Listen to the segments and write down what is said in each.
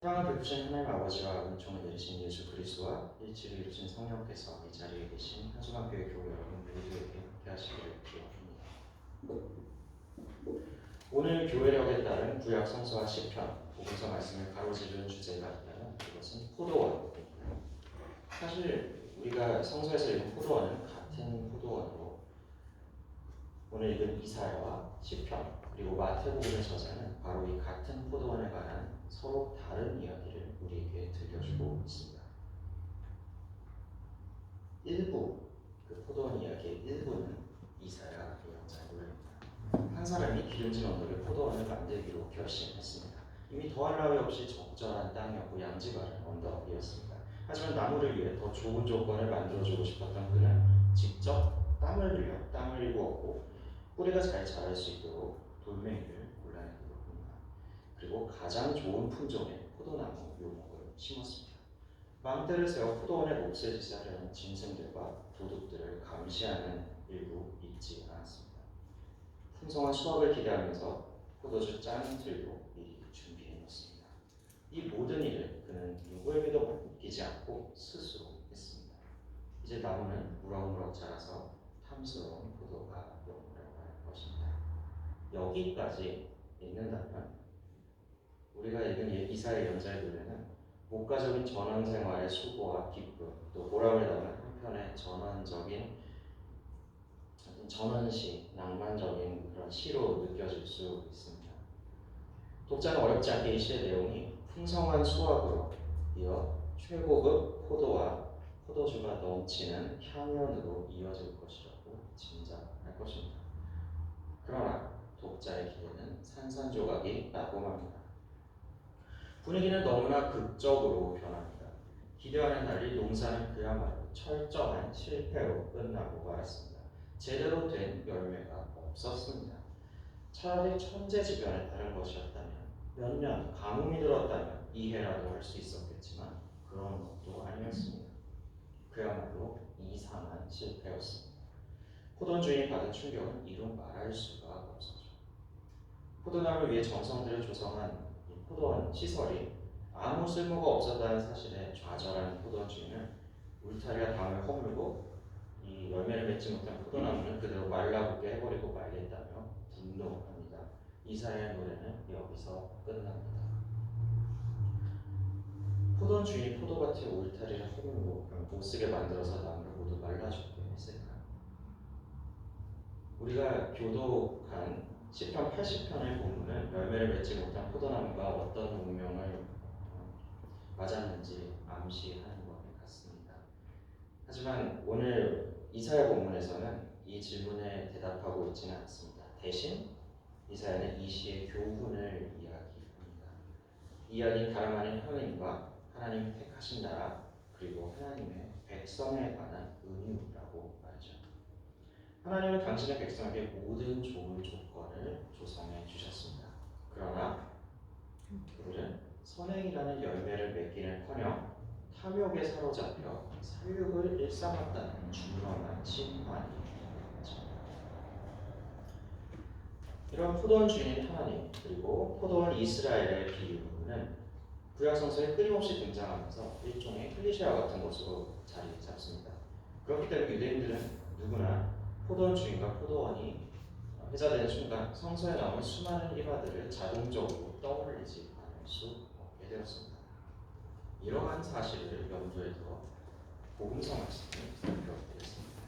사랑을 베푸신 하나님 아버지와 은총을 내리신 예수 그리스도와 일치를 이루신 성령께서 이 자리에 계신 한수만교회 교회 여러분 모두에게 함께 하시기를 기원합니다. 오늘 교회력에 따른 구약 성서와 시편, 복음서 말씀을 가로지르는 주제가 있다면 그것은 포도원입니다. 사실 우리가 성서에서 읽은 포도원은 같은 포도원으로 오늘 읽은 이사야와 시편 그리고 마태복음의 저자는 바로 이 같은 포도원에 관한 서로 다른 이야기를 우리에게 들려주고 있습니다. 일부 그 포도원 이야기의 일부는 이사야 예언자입니다. 한 사람이 기름진 언덕에 포도원을 만들기로 결심했습니다. 이미 더할 나위 없이 적절한 땅이었고 양지바른 언덕이었습니다. 하지만 나무를 위해 더 좋은 조건을 만들어주고 싶었던 그는 직접 땅을 빌려 땅을 일구었고 뿌리가 잘 자랄 수 있도록 돌멩이를 골라내었습니다. 그리고 가장 좋은 품종의 포도나무 묘목을 심었습니다. 망대를 세워 포도원의 몫을 지시하려는 짐승들과 도둑들을 감시하는 일부 있지 않았습니다. 풍성한 수확을 기대하면서 포도주 짠 틀도 미리 준비해놓습니다. 이 모든 일을 그는 누구에게도 맡기지 않고 스스로 했습니다. 이제 나무는 무럭무럭 자라서 탐스러운 포도가 되어버려갈 것입니다. 여기까지 읽는다면 우리가 읽은 이사야 예언자의 노래는 목가적인 전원생활의 수고와 기쁨, 또 보람을 담은 한편의 전원시, 낭만적인 그런 시로 느껴질 수 있습니다. 독자는 어렵지 않게 이 시의 내용이 풍성한 수확으로 이어 최고급 포도와 포도주가 넘치는 향연으로 이어질 것이라고 짐작할 것입니다. 그러나 독자의 기대는 산산조각이 나고맙니다. 분위기는 너무나 극적으로 변합니다. 기대와는 달리 농사는 그야말로 철저한 실패로 끝나고 말았습니다. 제대로 된 열매가 없었습니다. 차라리 천재지변에 따른 것이었다면 몇 년 가뭄이 들었다면 이해라도 할 수 있었겠지만 그런 것도 아니었습니다. 그야말로 이상한 실패였습니다. 포도원 주인이 받은 충격은 이루 말할 수가 없었죠. 포도나무를 위해 정성들여 조성한 이 포도원 시설이 아무 쓸모가 없었다는 사실에 좌절하는 포도원 주인은 울타리와 담을 허물고 이 열매를 맺지 못한 포도나무는 그대로 말라붙게 해버리고 말겠다며 분노합니다. 이사야의 노래는 여기서 끝납니다. 포도원 주인이 포도밭의 울타리를 허물고 못쓰게 만들어서 나무를 모두 말라죽게 했을까요? 우리가 교독한 시편 80편의 본문은 열매를 맺지 못한 포도나무가 어떤 운명을 맞았는지 암시하는 것 같습니다. 하지만 오늘 이사야 본문에서는 이 질문에 대답하고 있지는 않습니다. 대신 이사야는 이 시의 교훈을 이야기합니다. 이 이야기는 가라마는 하나님과 하나님이 택하신 나라 그리고 하나님의 백성에 관한 은유라고 말이죠. 하나님은 당신의 백성에게 모든 좋은 조건을 조성해 주셨습니다. 그러나 그들은 선행이라는 열매를 맺기는커녕 탐욕에 사로잡혀 살육을 일삼았다는 중요한 심판이 있습니다. 이런 포도원 주인인 하나님 그리고 포도원 이스라엘의 비유는 구약성서에 끊임없이 등장하면서 일종의 클리셰와 같은 것으로 자리 잡습니다. 그렇기 때문에 유대인들은 누구나 포도원 주인과 포도원이 회자되는 순간 성서에 나오는 수많은 일화들을 자동적으로 떠올리지 않을 수 없게 되었습니다. 이러한 사실을 염두에 두어 복음서 말씀을 살펴보겠습니다.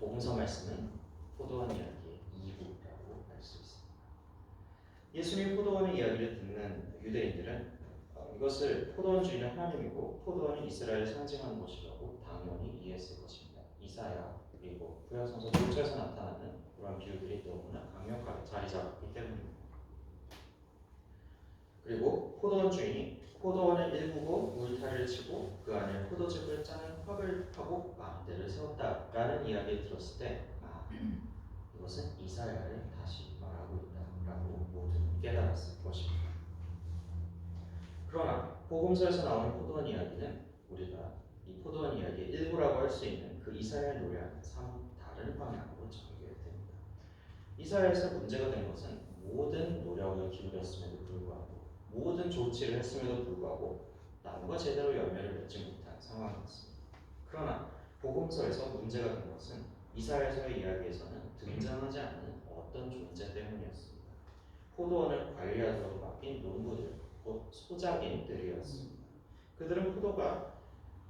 복음서 말씀은 포도원 이야기의 2부라고 할 수 있습니다. 예수님 포도원의 이야기를 듣는 유대인들은 이것을 포도원 주인은 하나님이고 포도원이 이스라엘을 상징하는 것이라고 당연히 이해했을 것입니다. 이사야 그리고 구약성서 돌처에서 나타나는 그런 비유들이 너무나 강력하게 자리 잡았기 때문입니다. 그리고 포도원 주인이 포도원을 일구고 울타리를 치고 그 안에 포도즙을 짜는 흙을 파고 망대를 세웠다라는 이야기를 들었을 때 이것은 이사야를 다시 말하고 있다라고 모두는 깨달았을 것입니다. 그러나 복음서에서 나오는 포도원 이야기는 우리가 이 포도원 이야기의 일부라고 할 수 있는 그 이사야의 노래와는 사뭇 다른 방향으로 전개됩니다. 이사야에서 문제가 된 것은 모든 노력을 기울였음에도 불구하고 모든 조치를 했음에도 불구하고 나무가 제대로 열매를 맺지 못한 상황이었습니다. 그러나 복음서에서 문제가 된 것은 이사야서의 이야기에서는 등장하지 않는 어떤 존재 때문이었습니다. 포도원을 관리하도록 맡긴 농부들, 곧 소작인들이었습니다. 그들은 포도가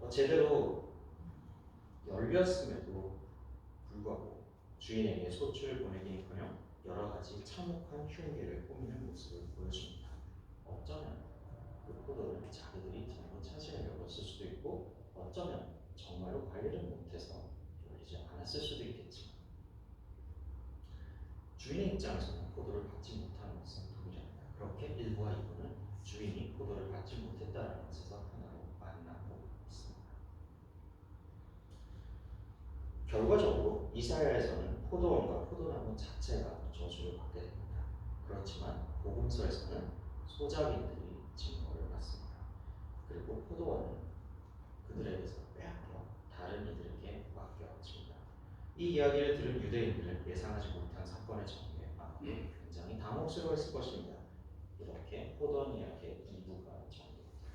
제대로 열렸음에도 불구하고 주인에게 소출을 보내기는커녕 여러 가지 참혹한 흉기를 꾸미는 모습을 보여줍니다. 어쩌면 그 포도를 자기들이 잘못 차지하려 열었을 수도 있고, 어쩌면 정말로 관리를 못해서 열리지 않았을 수도 있겠지만, 주인의 입장에서는 포도를 받지 못하는 것은 동일합니다. 그렇게 1부와 2부는 주인이 포도를 받지 못했다는 것에서 하나로 만나고 있습니다. 결과적으로 이사야에서는 포도원과 포도나무 자체가 저주를 받게 됩니다. 그렇지만 복음서에서는 소작인들이 징벌을 받습니다. 그리고 포도원은 그들에게서 빼앗겨 다른 이들에게 맡겨집니다. 이 이야기를 들은 유대인들은 예상하지 못한 사건의 전개에 아마도 굉장히 당혹스러웠을 것입니다. 이렇게 포도원 이야기의 2부가 전개됩니다.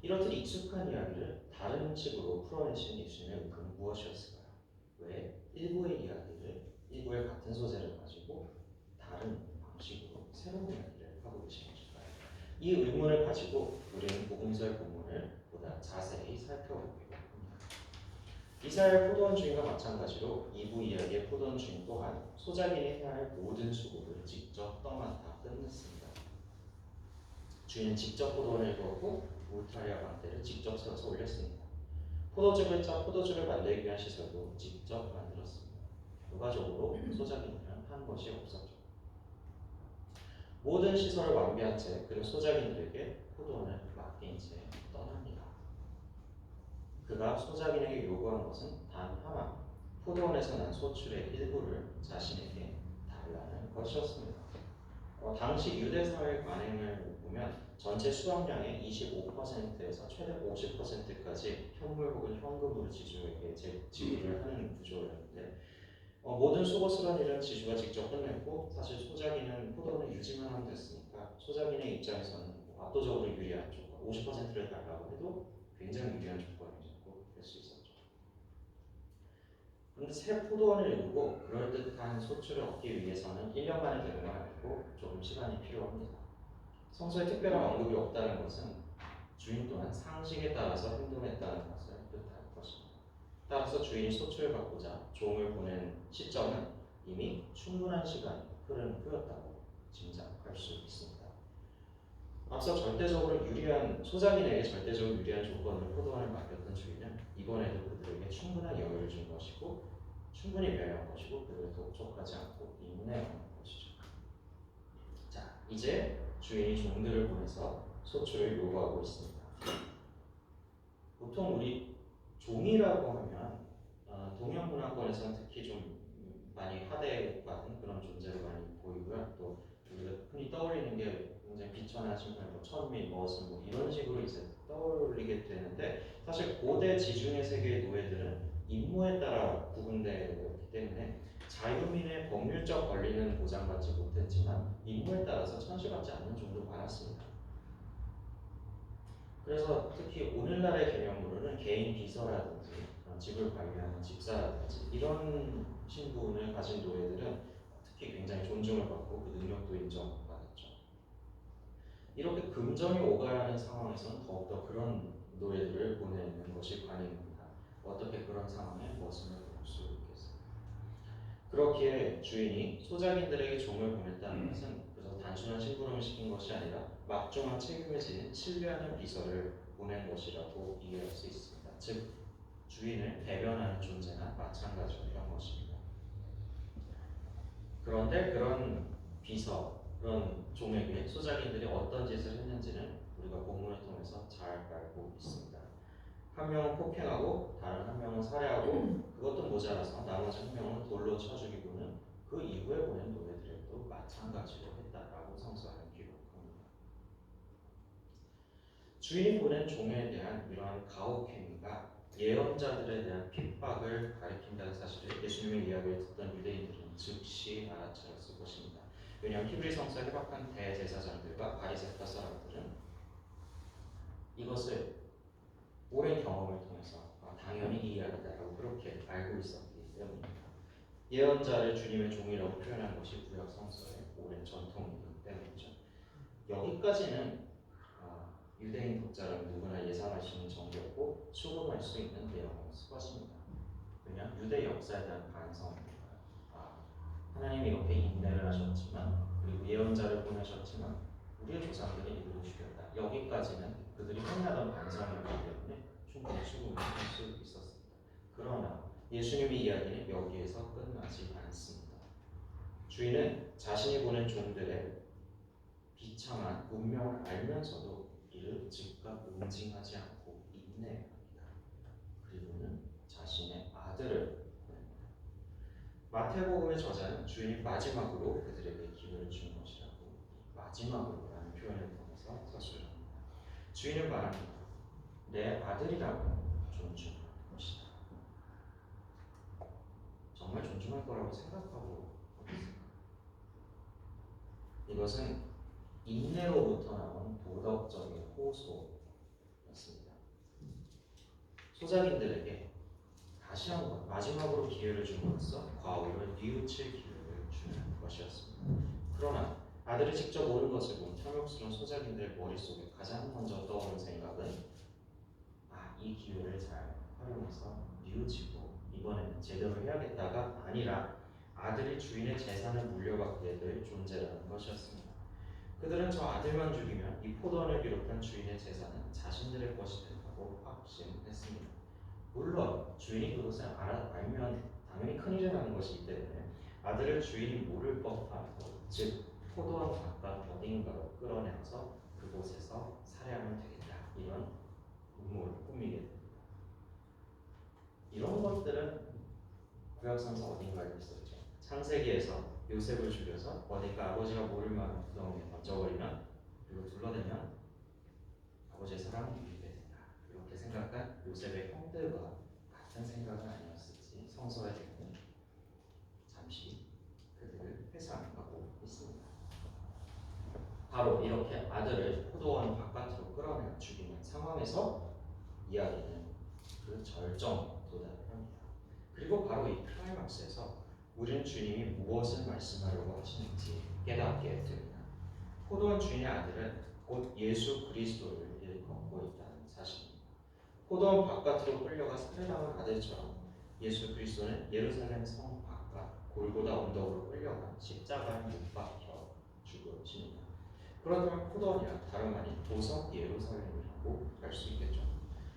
이렇듯 익숙한 이야기를 다른 식으로 풀어내신 예수님의 의도는 무엇이었을까요? 왜 1부의 이야기를 1부의 같은 소재를 가지고 다른 방식으로 새로운 이야기를 하고 계신 것일까요? 이 의문을 가지고 우리는 복음서의 본문을 보다 자세히 살펴보기로 합니다. 이사야의 포도원 주인과 마찬가지로 2부 이야기의 포도원 주인 또한 소작인이 해야 할 모든 수고를 직접 떠맡아 끝냈습니다. 주인은 직접 포도원을 이루었고 울타리와 방대를 직접 세워서 올렸습니다. 포도즙을 짜 포도주를 만들기 위한 시설도 직접 만들었습니다. 결과적으로 소작인들은 한 것이 없었죠. 모든 시설을 완비한 채 그는 소작인들에게 포도원을 맡긴 채 떠납니다. 그가 소작인에게 요구한 것은 단 하나, 포도원에서 난 소출의 일부를 자신에게 달라는 것이었습니다. 당시 유대사회 관행을 보면 전체 수확량의 25%에서 최대 50%까지 현물 혹은 현금으로 지주에게 지불을 하는 구조였는데, 모든 수고스러운 일은 지주가 직접 끝냈고, 사실 소작인은 포도원을 유지만 하면 됐으니까 소작인의 입장에서는 압도적으로 유리한 조건, 50%를 달라고 해도 굉장히 유리한 조건이었고 그럴 수 있었죠. 그런데 새 포도원을 이루고 그럴듯한 소출을 얻기 위해서는 1년 만에 되는 건 아니고 조금 시간이 필요합니다. 성서에 특별한 언급이 없다는 것은 주인 또한 상식에 따라서 행동했다는 것을 뜻할 것입니다. 따라서 주인이 소출을 받고자 종을 보낸 시점은 이미 충분한 시간이 흐른 후였다고 짐작할 수 있습니다. 앞서 소작인에게 절대적으로 유리한 조건으로 포도원을 맡겼던 주인은 이번에도 그들에게 충분한 여유를 준 것이고 충분히 배려한 것이고 그들을 독촉하지 않고 인내한 것이죠. 자, 이제 주인이 종들을 보내서 소출을 요구하고 있습니다. 보통 우리 종이라고 하면 동양 문화권에서는 특히 좀 많이 하대받은 그런 존재로 많이 보이고요. 또 우리가 흔히 떠올리는 게 굉장히 비천한 신분, 천민, 머슴 이런 식으로 이제 떠올리게 되는데, 사실 고대 지중해 세계의 노예들은 임무에 따라 구분되었기 때문에 자유민의 법률적 권리는 보장받지 못했지만 임무에 따라서 천시받지 않는 종도 많았습니다. 그래서 특히 오늘날의 개념으로는 개인 비서라든지 집을 관리하는 집사라든지 이런 신분을 가진 노예들은 특히 굉장히 존중을 받고 그 능력도 인정받았죠. 이렇게 금전이 오가야 하는 상황에서는 더욱더 그런 노예들을 보내는 것이 관행입니다. 어떻게 그런 상황에 머슴을 볼 수 있겠습니까? 그렇기에 주인이 소작인들에게 종을 보냈다는 것은 그래서 단순한 심부름을 시킨 것이 아니라 막중한 책임을 지는 신뢰하는 비서를 보낸 것이라고 이해할 수 있습니다. 즉 주인을 대변하는 존재나 마찬가지였던 것입니다. 그런데 그런 비서, 그런 종에게 소작인들이 어떤 짓을 했는지는 우리가 본문을 통해서 잘 알고 있습니다. 한 명은 폭행하고 다른 한 명은 살해하고 그것도 모자라서 나머지 한 명은 돌로 쳐 죽이고는 그 이후에 보낸 노예들도 마찬가지로 했다라고 성서는 기록합니다. 주인이 보낸 종에 대한 이러한 가혹행위가 예언자들에 대한 핍박을 가리킨다는 사실을 예수님의 이야기를 듣던 유대인들은 즉시 알아차렸을 것입니다. 왜냐하면 히브리 성서에 해박한 대제사장들과 바리새파 사람들은 이것을 오랜 경험을 통해서 당연히 이 이야기다라고 그렇게 알고 있었기 때문입니다. 예언자를 주님의 종이라고 표현한 것이 구약 성서의 오랜 전통이기 때문이죠. 여기까지는 유대인 독자라면 누구나 예상할 수 있는 정도였고 수긍할 수 있는 내용일 것입니다. 그냥 유대 역사에 대한 반성입니다. 하나님이 이렇게 인내를 하셨지만 그리고 예언자를 보내셨지만 우리의 조상들이 이들을 죽였다. 여기까지는 그들이 행하던 반성이기 때문에 충분히 수긍을 할 수 있었습니다. 그러나 예수님의 이야기는 여기에서 끝나지 않습니다. 주인은 자신이 보낸 종들의 비참한 운명을 알면서도 이를 즉각 응징하지 않고 인내합니다. 그리고는 자신의 아들을 보냅니다. 마태복음의 저자는 주인이 마지막으로 그들에게 기회를 준 것이라고 마지막으로라는 표현을 통해서 서술합니다. 주인은 말합니다. 내 아들이라고 존중할 것이다. 정말 존중할 거라고 생각하고 있습니다. 이것은 인내로부터 나온 도덕적인 호소였습니다. 소작인들에게 다시 한번 마지막으로 기회를 줌으로써 과오를 뉘우칠 기회를 주는 것이었습니다. 그러나 아들이 직접 오는 것을 본 탐욕스러운 소작인들의 머릿속에 가장 먼저 떠오른 생각은 이 기회를 잘 활용해서 뉘우치고 이번에는 제대로 해야겠다가 아니라 아들이 주인의 재산을 물려받게 될 존재라는 것이었습니다. 그들은 저 아들만 죽이면 이 포도원을 비롯한 주인의 재산은 자신들의 것이 된다고 확신했습니다. 물론 주인이 그것을 알면 당연히 큰일이라는 것이기 때문에 아들을 주인이 모를 법하고 즉 포도원 바깥 어딘가로 끌어내서 그곳에서 살해하면 되겠다 이런 음모를 꾸미게 됩니다. 이런 것들은 구약성서 어딘가에 있었죠. 창세기에서 요셉을 죽여서 어딘가 아버지가 모를 만한 구덩이에 던져버리면 그리고 둘러대면 아버지의 사랑이 이기게 된다. 이렇게 생각한 요셉의 형들과 같은 생각은 아니었을지 성서에 대해 잠시 그들을 회상하고 있습니다. 바로 이렇게 아들을 포도원 바깥으로 끌어내어 죽이는 상황에서 이야기는 그 절정에 도달합니다. 그리고 바로 이 클라이막스에서 우리는 주님이 무엇을 말씀하려고 하시는지 깨닫게 됩니다. 포도원 주인의 아들은 곧 예수 그리스도를 일컫고 있다는 사실입니다. 포도원 바깥으로 끌려가 살해당한 아들처럼 예수 그리스도는 예루살렘 성 바깥 골고다 언덕으로 끌려가 십자가에 못 박혀 죽으십니다. 그렇다면 포도원이란 다름 아닌 도성 예루살렘이라고 할 수 있겠죠.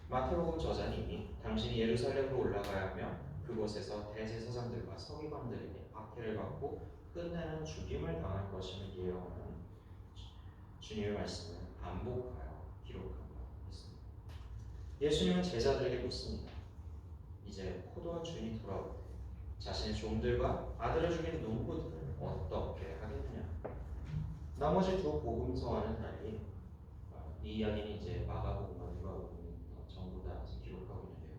마태복음 저자는 이미 당신이 예루살렘으로 올라가야 하며 그곳에서 대제사장들과 서기관들에게 박해를 받고 끝내는 죽임을 당할 것임을 예언하는 주님의 말씀을 반복하여 기록한 바 있습니다. 예수님은 제자들에게 묻습니다. 이제 포도원 주인이 돌아올 때 자신의 종들과 아들을 죽인 농부들을 어떻게 하겠느냐? 나머지 두 복음서와는 달리 이 이야기는 이제 마가복음과 누가복음 전부 다 기록하고 있는데요.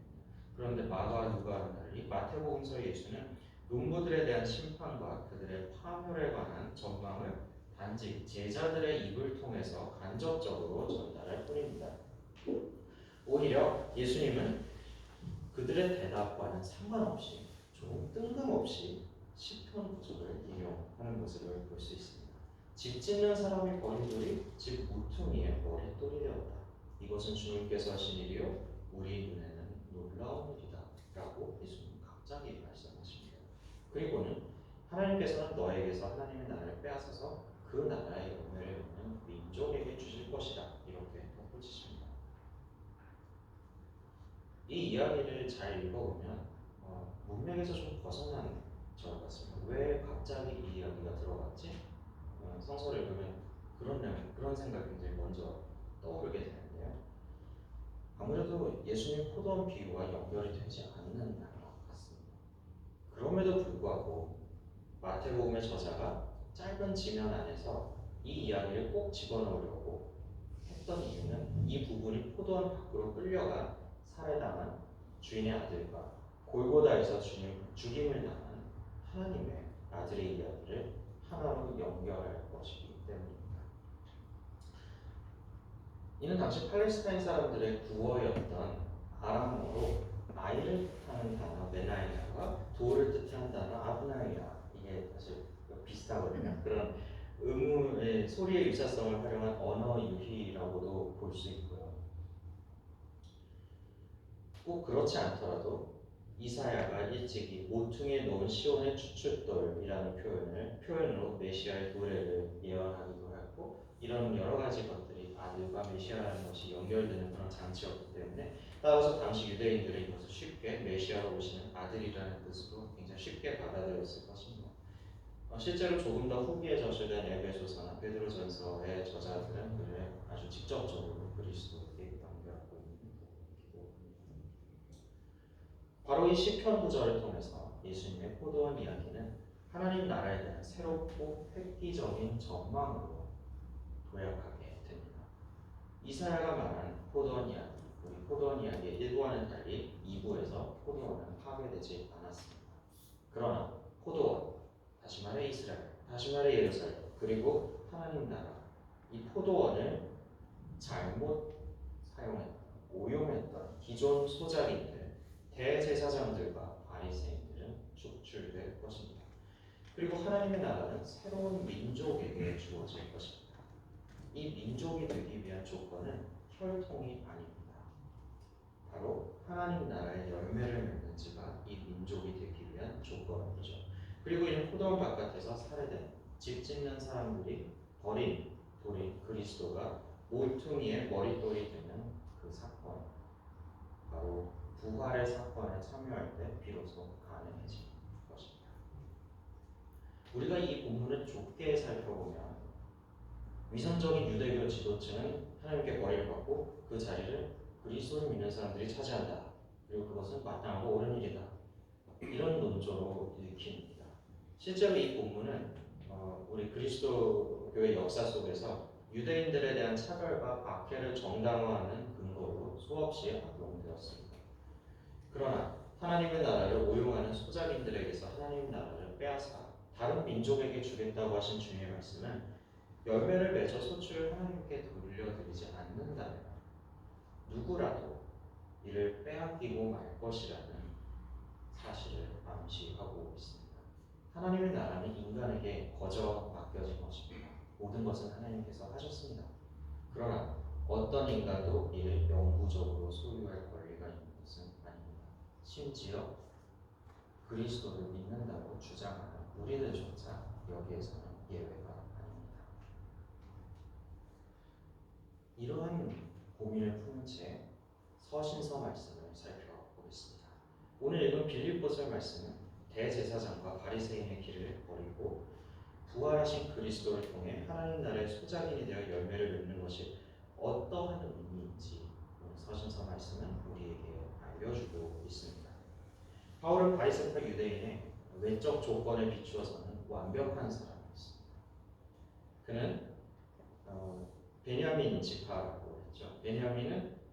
그런데 마가와 누가와는 달리 마태복음서 예수는 농부들에 대한 심판과 그들의 파멸에 관한 전망을 단지 제자들의 입을 통해서 간접적으로 전달할 뿐입니다. 오히려 예수님은 그들의 대답과는 상관없이 조금 뜬금없이 시편 구절을 인용하는 모습을 볼 수 있습니다. 집 짓는 사람의 버림돌이 집 모퉁이의 머릿돌이 되었다. 이것은 주님께서 하신 일이요 우리 눈에는 놀라운 일이다 라고 예수님 갑자기 말씀하십니다. 그리고는 하나님께서는 너에게서 하나님의 나라를 빼앗아서 그 나라의 영예를 얻는 민족에게 주실 것이다 이렇게 덧붙이십니다. 이 이야기를 잘 읽어보면 문맥에서 좀 벗어난 것 같습니다. 왜 갑자기 이 이야기가 들어갔지? 성서를 읽으면 그런 생각이 굉장히 먼저 떠오르게 되는데요. 아무래도 예수님 포도원 비유와 연결이 되지 않는 것 같습니다. 그럼에도 불구하고 마태복음의 저자가 짧은 지면 안에서 이 이야기를 꼭 집어넣으려고 했던 이유는 이 부분이 포도원 밖으로 끌려가 살해당한 주인의 아들과 골고다에서 죽임을 당한 하나님의 아들의 이야기를 하나로 연결할 것이기 때문입니다. 이는 당시 팔레스타인 사람들의 구어였던 아람어로 아이를 뜻하는 단어 메나이아와 돌을 뜻하는 단어 아브나이아, 이게 사실 비슷하거든요. 그런 의무의 소리의 유사성을 활용한 언어 유희라고도 볼 수 있고요. 꼭 그렇지 않더라도 이사야가 일찍이 모퉁이에 놓은 시온의 추춧돌이라는 표현으로 메시아의 도래를 예언하기도 하고, 이런 여러 가지 것들이 아들과 메시아라는 것이 연결되는 그런 장치였기 때문에 따라서 당시 유대인들은 이것을 쉽게 메시아로 오시는 아들이라는 뜻으로 굉장히 쉽게 받아들였을 것입니다. 실제로 조금 더 후기에 저술된 에베소서나 베드로전서의 저자들은 그를 아주 직접적으로 그리스도에게 연결하고 있는 부분이기도 합니다. 바로 이 시편 구절을 통해서 예수님의 포도원 이야기는 하나님 나라에 대한 새롭고 획기적인 전망으로 도약하게 됩니다. 이사야가 말한 포도원 이야기, 우리 포도원 이야기의 1부와는 달리 2부에서 포도원은 파괴되지 않았습니다. 그러나 포도원, 다시 말해 이스라엘, 다시 말해 예루살렘, 그리고 하나님 나라, 이 포도원을 잘못 사용했던, 오용했던 기존 소작인들, 대제사장들과 바리새인들은 축출될 것입니다. 그리고 하나님의 나라는 새로운 민족에게 주어질 것입니다. 이 민족이 되기 위한 조건은 혈통이 아닙니다. 바로 하나님 나라의 열매를 맺는 자가 이 민족이 되기 위한 조건이죠. 그리고 이는 포도원 바깥에서 살해된 집 짓는 사람들이 버린 돌인 그리스도가 모퉁이의 머릿돌이 되는 그 사건, 바로 부활의 사건에 참여할 때 비로소 가능해진 것입니다. 우리가 이 본문을 좁게 살펴보면 위선적인 유대교 지도층은 하나님께 버림을 받고 그 자리를 그리스도를 믿는 사람들이 차지한다. 그리고 그것은 마땅하고 옳은 일이다. 이런 논조로 읽힙니다. 실제로 이 본문은 우리 그리스도교의 역사 속에서 유대인들에 대한 차별과 박해를 정당화하는 근거로 수없이 악용되었습니다. 그러나 하나님의 나라를 오용하는 소작인들에게서 하나님의 나라를 빼앗아 다른 민족에게 주겠다고 하신 주님의 말씀은 열매를 맺어 소출을 하나님께 돌려드리지 않는다면 누구라도 이를 빼앗기고 말 것이라는 사실을 암시하고 있습니다. 하나님의 나라는 인간에게 거저 맡겨진 것입니다. 모든 것은 하나님께서 하셨습니다. 그러나 어떤 인간도 이를 영구적으로 소유할 권리가 있는 것은 아닙니다. 심지어 그리스도를 믿는다고 주장하는 우리들조차 여기에서는 예외가 아닙니다. 이러한 고민을 푼 채 서신서 말씀을 살펴보겠습니다. 오늘 읽은 빌립보서 말씀은 대제사장과 바리새인의 길을 버리고 부활하신 그리스도를 통해 하나님 나라의 소작인이 되어 열매를 맺는 것이 어떠한 의미인지 오늘 서신서 말씀은 우리에게 알려주고 있습니다. 바울은 바리새파 유대인의 외적 조건에 비추어서는 완벽한 사람이었습니다. 그는 베냐민 지파라고 했죠. 베냐민은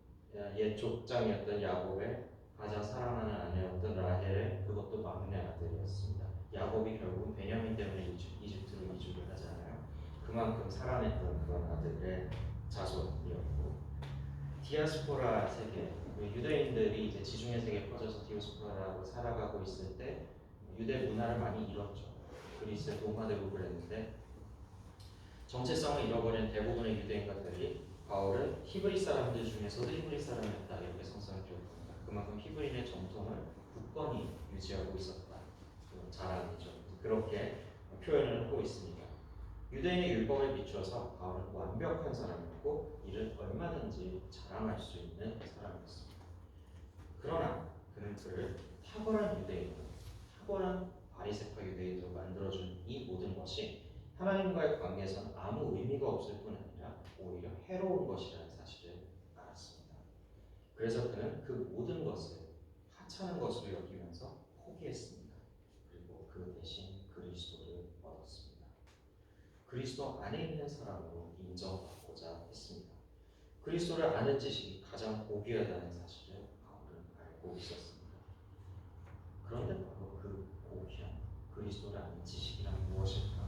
옛 족장이었던 야곱의 가장 사랑하는 아내였던 라헬의 그것도 막내 아들이었습니다. 야곱이 결국은 베냐민 때문에 이집트로 이주를 하잖아요. 그만큼 사랑했던 그런 아들의 자손이었고, 디아스포라 세계, 유대인들이 이제 지중해 세계에 퍼져서 디아스포라로 살아가고 있을 때 유대 문화를 많이 잃었죠. 그리스에 동화되고 그랬는데 정체성을 잃어버린 대부분의 유대인들이 바울은 히브리 사람들 중에서도 히브리 사람이었다 이렇게 성성을 기록합니다. 그만큼 히브리인의 정통을 굳건히 유지하고 있었다. 자랑이죠. 그렇게 표현을 하고 있습니다. 유대인의 율법에 비추어서 바울은 완벽한 사람이었고 이를 얼마든지 자랑할 수 있는 사람이었습니다. 그러나 그는 그를 탁월한 유대인으로, 탁월한 바리새파 유대인으로 만들어준 이 모든 것이 하나님과의 관계에서는 아무 의미가 없을 뿐 아니라 오히려 해로운 것이라는 사실을 알았습니다. 그래서 그는 그 모든 것을 하찮은 것으로 여기면서 포기했습니다. 그리고 그 대신 그리스도를 얻었습니다. 그리스도 안에 있는 사람으로 인정받고자 했습니다. 그리스도를 아는 지식이 가장 고귀하다는 사실을 바울은 알고 있었습니다. 그런데 바로 그 고귀한 그리스도를 아는 지식이란 무엇일까?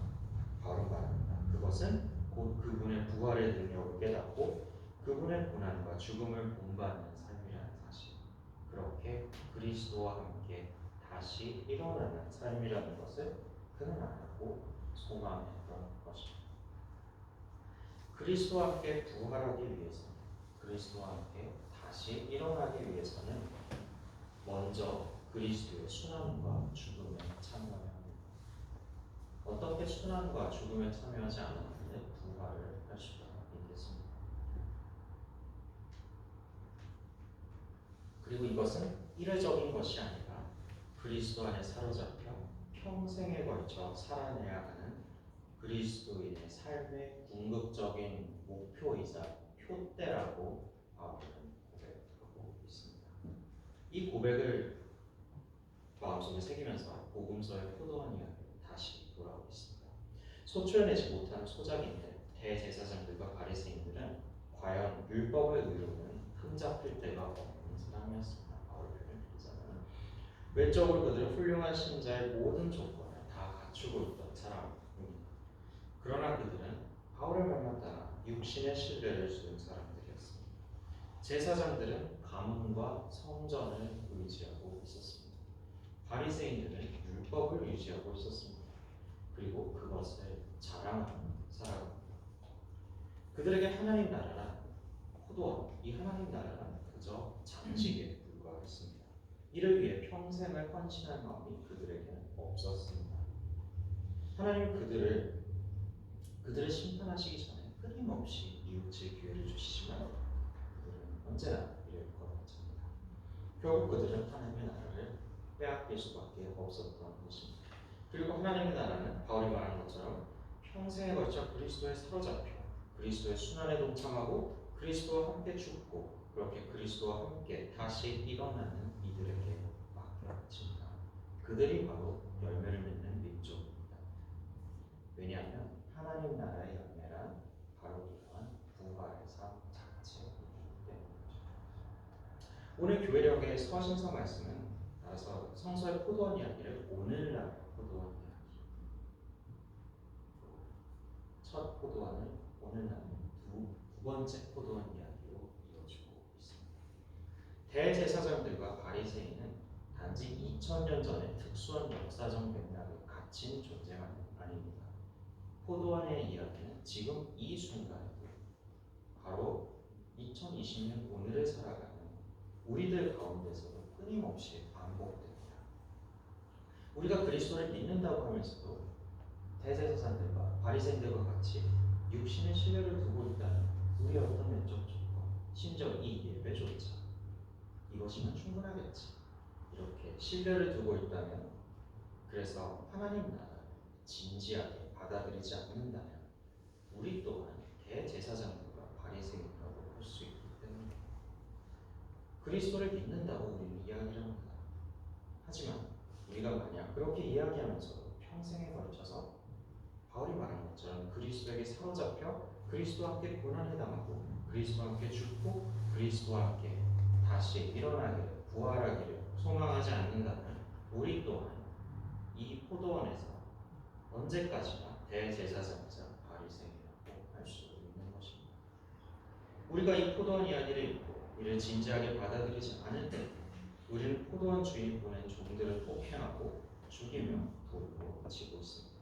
것은 곧 그분의 부활의 능력을 깨닫고 그분의 고난과 죽음을 본받는 삶이라는 사실. 그렇게 그리스도와 함께 다시 일어나는 삶이라는 것을 그는 알고 소망했던 것입니다. 그리스도와 함께 부활하기 위해서는, 그리스도와 함께 다시 일어나기 위해서는 먼저 그리스도의 순환과 죽음에 참여해야 합니다. 어떻게 순환과 죽음에 참여하지 않았는데 부활을 할 수가 있겠습니까? 그리고 이것은 이례적인 것이 아니라 그리스도 안에 사로잡혀 평생에 걸쳐 살아내야 하는 그리스도인의 삶의 궁극적인 목표이자 표대라고 바울은 고백하고 있습니다. 이 고백을 마음속에 새기면서 복음서의 포도원 이야기로 다시 돌아오고 있습니다. 소출내지 못한 소작인데 대제사장들과 바리새인들은 과연 율법을 의로는 흠잡힐 데가 없는 사람이었습니다. 바울을 표현드리자면 외적으로 그들은 훌륭한 신자의 모든 조건을 다 갖추고 있던 사람입니다. 그러나 그들은 바울의 말만 따라 육신의 신뢰를 주는 사람들이었습니다. 제사장들은 가문과 성전을 의지하고 있었습니다. 바리새인들은 율법을 유지하고 있었습니다. 그리고 그것을 자랑하며 살아갑니다. 그들에게 하나님 나라란 포도원, 이 하나님 나라란 그저 장식에 불과했습니다. 이를 위해 평생을 헌신할 마음이 그들에게는 없었습니다. 하나님은 그들을 심판하시기 전에 끊임없이 뉘우칠 기회를 주시지만 그들은 언제나 이를 거듭합니다. 결국 그들은 하나님의 나라를 빼앗길 수밖에 없었던 것입니다. 그리고 하나님의 나라는 바울이 말한 것처럼 평생에 걸쳐 그리스도에 사로잡혀 그리스도의 순환에 동참하고 그리스도와 함께 죽고 그렇게 그리스도와 함께 다시 일어나는 이들에게 맡겨집니다. 그들이 바로 열매를 맺는 민족입니다. 왜냐하면 하나님 나라의 열매란 바로 이러한 부활의 삶 자체이기 때문이죠. 오늘 교회력의 서신서 말씀은 따라서 성서의 포도원 이야기를 오늘날 포도원 이야기, 첫 포도원을 오늘날 두 번째 포도원 이야기로 이어주고 있습니다. 대제사장들과 바리새인은 단지 2000년 전에 특수한 역사적 맥락에 갇힌 존재가 아닙니다. 포도원의 이야기는 지금 이 순간에도 바로 2020년 오늘을 살아가는 우리들 가운데서도 끊임없이 반복됩니다. 우리가 그리스도를 믿는다고 하면서도 대제사장들과 바리새인들과 같이 육신의 신뢰를 두고 있다는 우리의 어떤 내적 조건, 심지어 이 예배조차 이것이면 충분하겠지, 이렇게 신뢰를 두고 있다면, 그래서 하나님 나라를 진지하게 받아들이지 않는다면 우리 또한 대제사장들과 바리새인이라고 할 수 있기 때문입니다. 그리스도를 믿는다고 우리는 이야기를 합니다. 하지만 우리가 만약 그렇게 이야기하면서도 평생에 걸쳐서 바울이 말한 것처럼 그리스도에게 사로잡혀 그리스도와 함께 고난을 당하고 그리스도와 함께 죽고 그리스도와 함께 다시 일어나기를, 부활하기를 소망하지 않는다면 우리 또한 이 포도원에서 언제까지나 대제사장이자 바리새인이라고 할 수 있는 것입니다. 우리가 이 포도원 이야기를 읽고 이를 진지하게 받아들이지 않을 때 우리는 포도원 주인이 보낸 종들을 폭행하고 죽이며 돌로 치고 있습니다.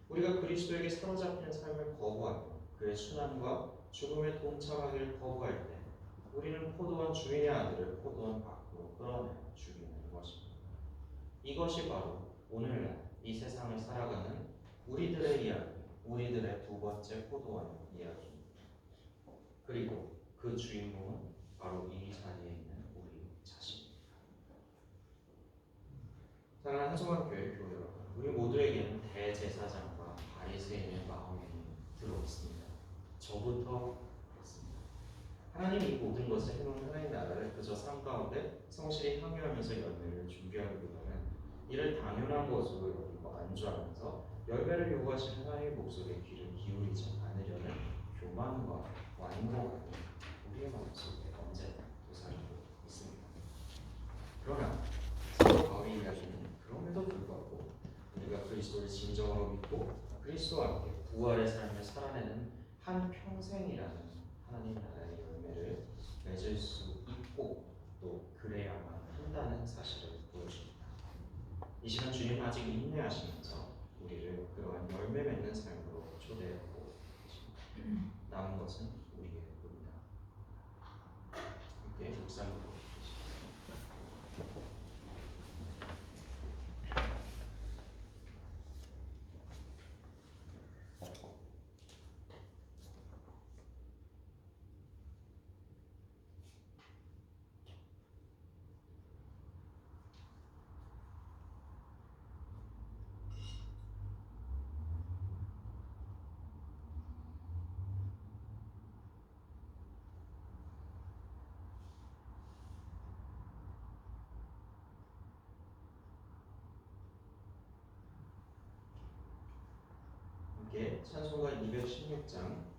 우리가 그리스도에게 사로잡히는 삶을 거부하며 그의 순환과 죽음에 동참하기를 거부할 때 우리는 포도원 주인의 아들을 포도원 밖으로 끌어내 죽이는 것입니다. 이것이 바로 오늘날 이 세상을 살아가는 우리들의 이야기, 우리들의 두 번째 포도원 이야기입니다. 그리고 그 주인공은 바로 이 자리에 있는 우리 자신입니다. 사랑하는 한송환교회 교회 여러분, 우리 모두에게는 대제사장과 바리새인의 마음이 들어있습니다. 저부터 그렇습니다. 하나님 이 모든 것을 해놓은 하나님 나라를 그저 삶 가운데 성실히 향유하면서 열매를 준비하기보다는 이를 당연한 것으로 여기고 안주하면서 열매를 요구하신 하나님의 목소리에 귀를 기울이지 않으려는 교만과 완고함이 우리의 마음속에 언제나 도사리고 있습니다. 그러나 사도 바울이 이야기는 그럼에도 불구하고 우리가 그리스도를 진정으로 믿고 그리스도와 함께 부활의 삶을 평생이라는 하나님 나라의 열매를 맺을 수 있고 또 그래야만 한다는 사실을 보여줍니다. 이 시간 주님 아직 인내하시면서 우리를 그러한 열매 맺는 삶으로 초대하고 계십니다. 남은 것은 우리의 뿐이다. 함께 묵상으로 함께 찬송가 216장